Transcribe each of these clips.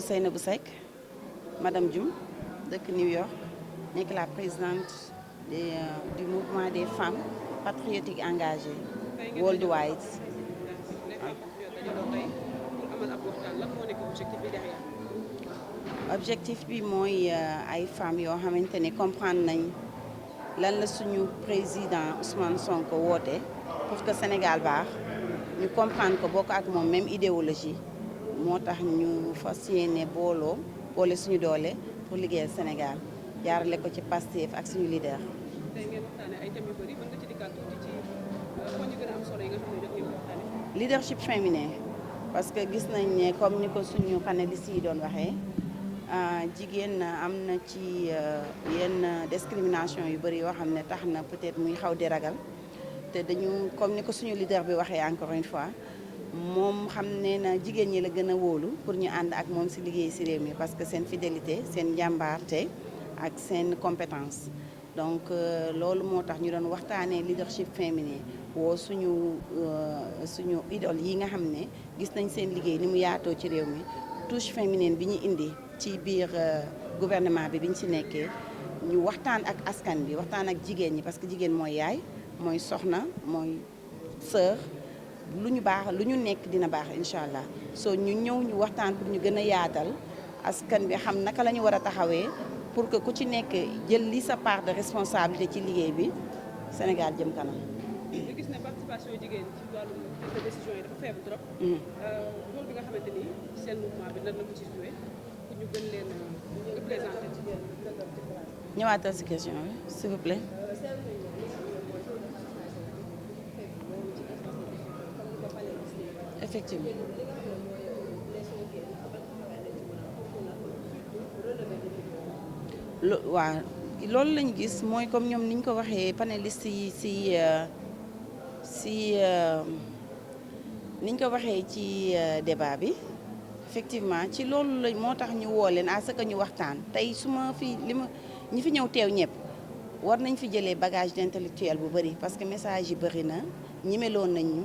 Seynabou Seck madame Dioum dëkk New York nekk la présidente du mouvement des femmes patriotiques engagées worldwide. Objectif bi mooy ay femmes yoo xamante ne comprendre nañ lan la suñu président Ousmane Sonko woote pour que Sénégal baax ñu comprendre ko bokk ak moom même idéologie moo tax ñu fas yéene boole suñu doole pour liggéeyal Sénégal jaarale ko ci Pastef ak suñu leader. tey ngeen waxtaanee ay thèmes yu bëri mën nga ci dikkaat tuuti ci poñ yu gën a am solo yi nga xam ne jot ngeen waxtaanee. leadership féminin parce que gis nañ ne comme ni ko suñu panélistes yi doon waxee jigéen am na ci yenn discrimination yu bëri yoo xam ne tax na peut-être muy xaw di ragal te dañu comme ni ko suñu leader bi waxee encore une fois moom xam ne na jigéen ñi la gën a wóolu pour ñu ànd ak moom si liggéey si réew mi parce que seen fidélité seen njàmbaarte ak seen compétence donc loolu moo tax ñu doon waxtaanee leadership féminin woo suñu idole yi nga xam ne gis nañ seen liggéey ni mu yaatoo ci réew mi touche féminine bi ñu indi ci biir gouvernement bi ñu ci nekkee ñu waxtaan ak askan bi waxtaan ak jigéen ñi parce que jigéen mooy yaay mooy soxna mooy sœur lu ñu baax lu ñu nekk dina baax incha allah soo ñu ñëw ñu waxtaan pour ñu gën a yaatal askan bi xam naka la ñu war a taxawee pour que ku ci nekk jël li sa part de responsabilité ci liggéey bi Sénégal jëm kanam. ñu gis ne participation jigéen ci wàllum prise de décision yi dafa faible trop. loolu bi nga xamante ni seen mouvement bi lan la ko ci joué pour ñu gën leen représenté ci ñëwaatal si question bi s'il vous plaît. effectivement. waaw loolu lañu gis mooy comme ñoom niñ ko waxee panélistes yi niñ ko waxee ci débat bi effectivement ci loolu la moo tax ñu woo leen à ce que ñu waxtaan tey su ma fi ñi fi ñëw teew ñëpp war nañ fi jëlee bagage d'intellectuel bu bëri parce que message yi bëri na ñemeloon nañ ñu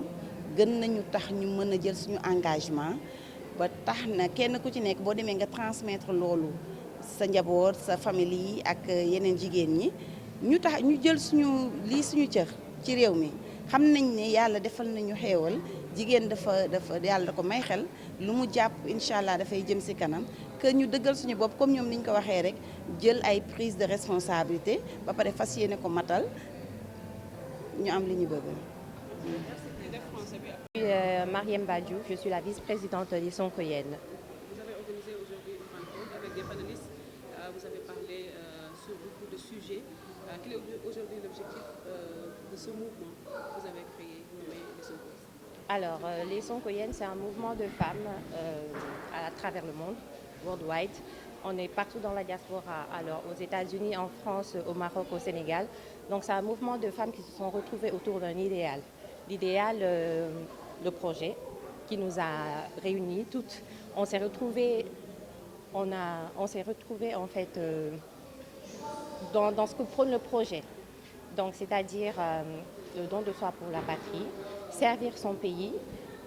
gën nañu tax ñu mën a jël suñu engagement ba tax na kenn ku ci nekk boo demee nga transmettre loolu sa njaboot sa famille yi ak yeneen jigéen ñi ñu tax ñu jël suñu cër ci réew mi xam nañ ne yàlla defal nañu xéewal jigéen dafa yàlla da ko may xel lu mu jàpp incha allah dafay jëm ci kanam que ñu dëggal suñu bopp comme ñoom niñ ko waxee rek jël ay prise de responsabilité ba pare fas yéene ko matal ñu am li ñu bëgg. Mariam Badiou, je suis la vice-présidente des Sonkoyennes. Vous avez organisé aujourd'hui une rencontre avec des panélistes. Vous avez parlé sur beaucoup de sujets. Quel est aujourd'hui l'objectif de ce mouvement que vous avez créé, nommé les Sonkoyennes? Alors, les Sonkoyennes, c'est un mouvement de femmes à travers le monde, worldwide. On est partout dans la diaspora, alors aux États-Unis, en France, au Maroc, au Sénégal. Donc, c'est un mouvement de femmes qui se sont retrouvées autour d'un idéal. L'idéal, le projet qui nous a réunis toutes. On s'est retrouvés en fait dans ce que prône le projet. Donc, c'est-à-dire le don de soi pour la patrie, servir son pays.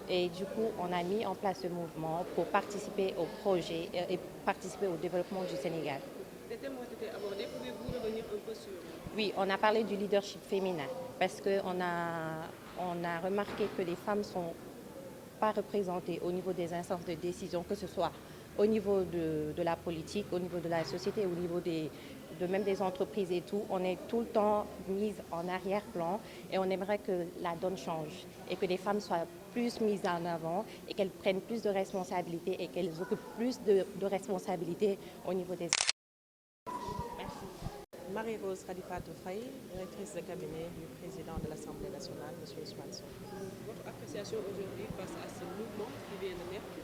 Et du coup, on a mis en place ce mouvement pour participer au projet et participer au développement du Sénégal. Des thèmes ont été abordés. Pouvez-vous revenir un peu sur... Oui, on a parlé du leadership féminin parce qu'on a remarqué que les femmes ne sont pas représentées au niveau des instances de décision, que ce soit au niveau de la politique, au niveau de la société, au niveau même des entreprises et tout. On est tout le temps mises en arrière-plan et on aimerait que la donne change et que les femmes soient plus mises en avant et qu'elles prennent plus de responsabilités et qu'elles occupent plus de responsabilités au niveau des... Merci. Marie-Rose Khalifatou Faye, directrice de cabinet du président de l'Assemblée nationale, M. Ousmane Sonko. Votre appréciation aujourd'hui face à ce mouvement qui vient de naître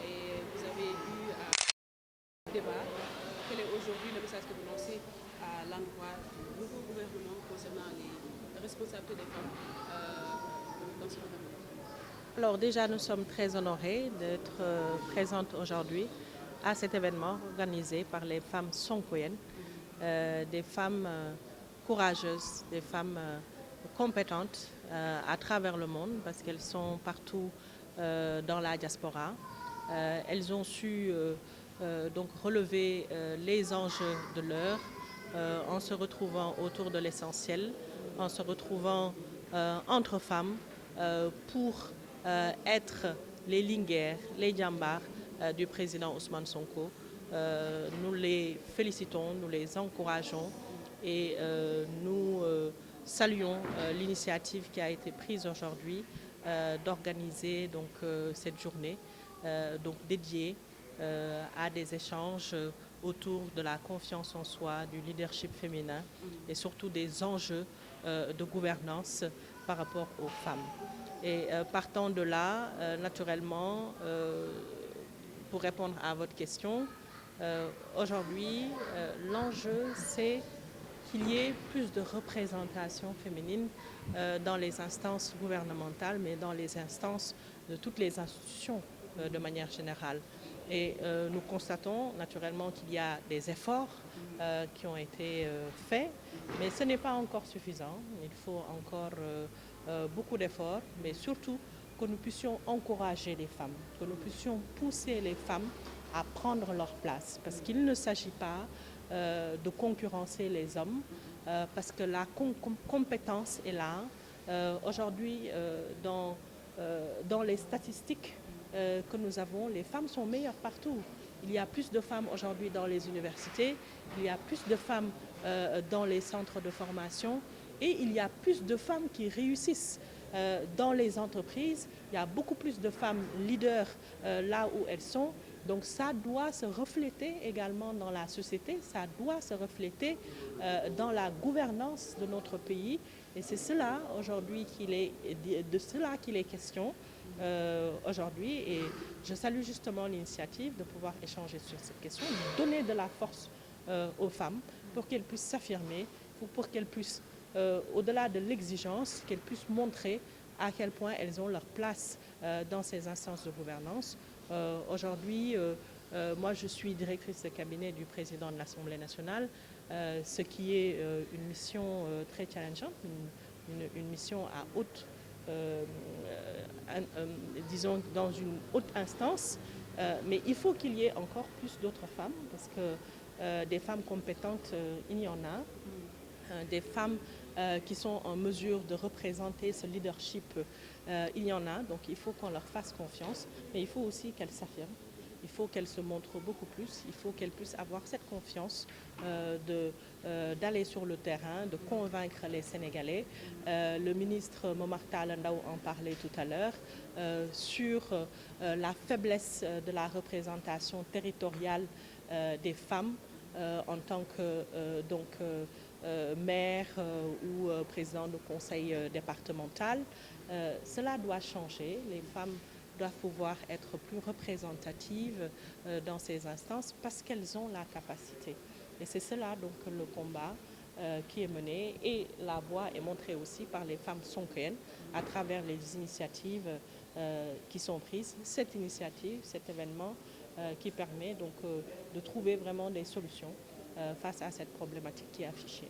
et vous avez eu un débat. Quel est aujourd'hui le message que vous lancez à l'endroit du nouveau gouvernement concernant les responsabilités des femmes dans ce gouvernement? Alors déjà, nous sommes très honorés d'être présentes aujourd'hui à cet événement organisé par les femmes sonkoyennes, des femmes courageuses, des femmes compétentes à travers le monde parce qu'elles sont partout dans la diaspora. Elles ont su donc relever les enjeux de l'heure en se retrouvant autour de l'essentiel, en se retrouvant entre femmes pour être les linguères, les djambars du président Ousmane Sonko. Nous les félicitons, nous les encourageons et nous saluons l'initiative qui a été prise aujourd'hui d'organiser donc cette journée donc dédiée à des échanges autour de la confiance en soi, du leadership féminin et surtout des enjeux de gouvernance par rapport aux femmes. Et partant de là, naturellement, pour répondre à votre question, aujourd'hui, l'enjeu, c'est qu'il y ait plus de représentation féminine dans les instances gouvernementales, mais dans les instances de toutes les institutions de manière générale. Et nous constatons naturellement qu'il y a des efforts qui ont été faits, mais ce n'est pas encore suffisant. Il faut encore beaucoup d'efforts, mais surtout que nous puissions encourager les femmes, que nous puissions pousser les femmes à prendre leur place. Parce qu'il ne s'agit pas de concurrencer les hommes, parce que la compétence est là. Aujourd'hui, dans les statistiques que nous avons, les femmes sont meilleures partout. Il y a plus de femmes aujourd'hui dans les universités, il y a plus de femmes dans les centres de formation et il y a plus de femmes qui réussissent dans les entreprises. Il y a beaucoup plus de femmes leaders là où elles sont. Donc ça doit se refléter également dans la société, ça doit se refléter dans la gouvernance de notre pays. Et c'est cela aujourd'hui de cela qu'il est question aujourd'hui. Et je salue justement l'initiative de pouvoir échanger sur cette question, de donner de la force aux femmes pour qu'elles puissent s'affirmer, pour qu'elles puissent, au-delà de l'exigence, qu'elles puissent montrer à quel point elles ont leur place dans ces instances de gouvernance. Aujourd'hui, moi je suis directrice de cabinet du président de l'Assemblée nationale, ce qui est une mission très challengeante, une mission à haute, disons dans une haute instance, mais il faut qu'il y ait encore plus d'autres femmes, parce que des femmes compétentes, il y en a, des femmes qui sont en mesure de représenter ce leadership, il y en a, donc il faut qu'on leur fasse confiance, mais il faut aussi qu'elles s'affirment, il faut qu'elles se montrent beaucoup plus, il faut qu'elles puissent avoir cette confiance d'aller sur le terrain, de convaincre les Sénégalais. Le ministre Momar Talla Ndao en parlait tout à l'heure sur la faiblesse de la représentation territoriale des femmes en tant que maire ou président de conseil départemental. Cela doit changer. Les femmes doivent pouvoir être plus représentatives dans ces instances parce qu'elles ont la capacité. Et c'est cela donc le combat qui est mené et la voie est montrée aussi par les femmes sonkoyennes à travers les initiatives qui sont prises. Cette initiative, cet événement qui permet donc de trouver vraiment des solutions face à cette problématique qui est affichée.